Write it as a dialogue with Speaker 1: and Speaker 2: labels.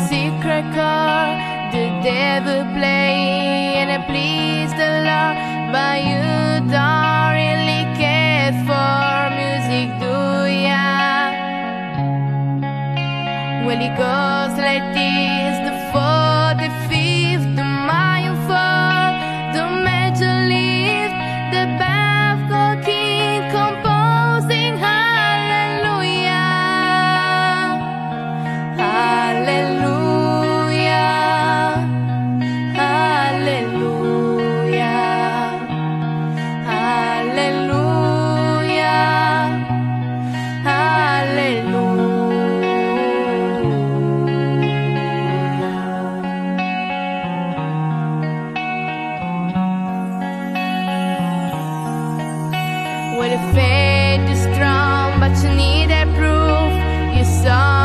Speaker 1: secret chord the devil play, and it please the Lord, but you don't really care for music, do ya? Well, it goes like this: the fourth, the fifth, the minor fall, the major lift, the baffled king composing hallelujah, hallelujah, hallelujah, hallelujah, hallelujah. Well, the faith is strong, but you need a proof. You saw